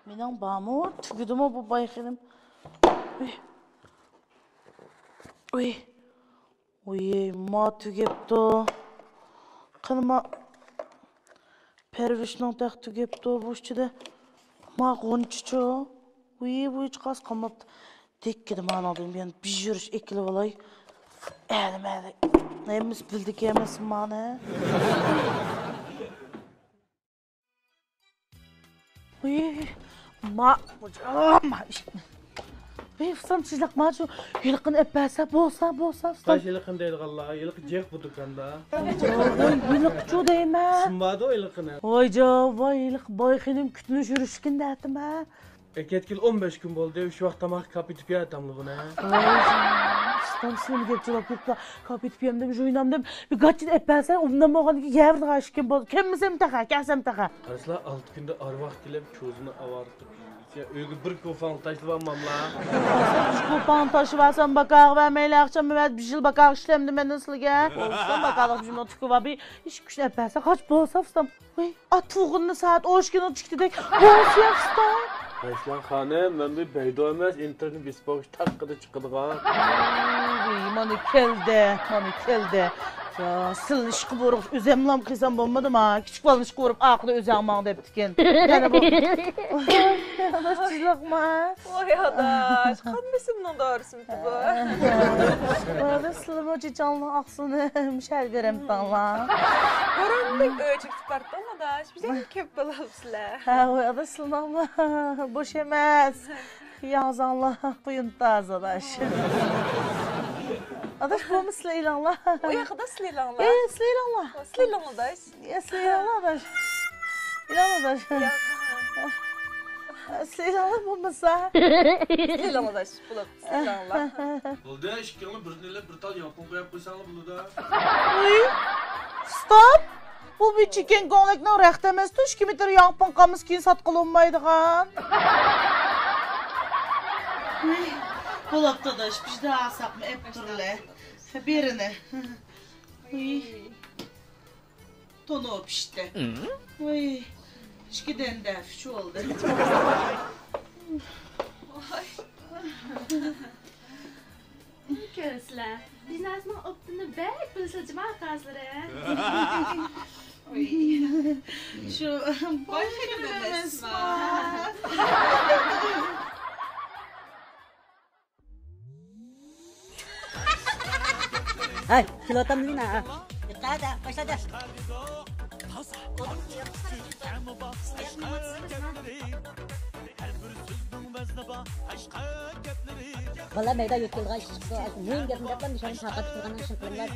Mening bormi? Tugidimi bu bayqinim? Uy. Uy, ma tugibdi. Qilma. Pervishning taq tugibdi bu ichida. Ma g'unchichu. Uy, bu hech qas qolmabdi. Tekkidi mana dedim, men bir yurish ekilib olay. Mayli. Neyimiz bildik emas mana. Uy, ma Beyefstam sizlik maçu yılqın epəsə bolsa. Kaç yılqın deyil Allah, yılqı cek bu dükkanda. Yılqçu deyme. Sınmadı o yılqını. Vay vay yılq bayxinim kütünüş yürüşkün dətim ha. Ketkil 15 gün oldu, şu vaxt tamaq kapitip ya adamlı buna. Stam seni deyip cevap yıqla. Kapitip yem demiş, oynamdım. Bir qaçın epəsə, ondan boğan ki gevr qaşkın bol. Kemmisem taqa, kəsem taqa. Arasla 6 günde arvaq dilep çözünü avartıp. Öyle bir kufan taşıvanmam la. Kupan taşıvasan bakaq və meylə axşam bir yıl bakaq işlemdi mən nasıl gel. Olsan bakalım bizim o tükü var bir iş güç epəsə kaç bolsa fıstam. At fuğunlu saat hoş gün o çıktı dek. Bolsa fıstam. Reslan hanım, ben bir beydo emez, internet bispoğuş takkıda çıkıdığa. Mani keldi. Ya sılın işqı boruq, özemlam qıysam bolmadı ma. Küçük balın işqı boruq, aqlı özəmman deptiken. Yani bu. Adaş çizlaqma. Oy adaş, qanmısımdan doğrusun bu. Adaş sılım o çiçanlı aqsını müşər verəm tanla. Qorandık ölçüp çıkarttın adaş, bize mi kep balavsılar? Ha, oy adaş sılmaqma, boş emez. Yazanla buyuntaz adaş. Adaş bu mu Sıleylanla? O yakada Sıleylanla. Sıleylanla. Sıleylanla adaş. Sıleylanla adaş. İlan adaş. Sıleylanla bu masa. Sıleylanla adaş. Bulak Sıleylanla. Oldu ya işkilini bir tal yapın koyup koysanlı bunu da. Uy. Stop. Bu bir chicken konekten rext emas. Tuş kimidir yampın qamız keyin satqılı olmaydigan. Bulaqda adaş bizde asaqmı ep turle. Birini. Uy. Tonu pişti. Uy. İçkiden de şu oldu. Görürsüler. Biznesinin optunu bek bilsilcime arkadaşları. Şu bayxenim emas mi? Hay, pilotam Lina. Dikkat başladı. Valla meyda yötkildiği iş çıktı. Neyin gözünde yapmam bir şeyin takat kılganın şıkkılımlar.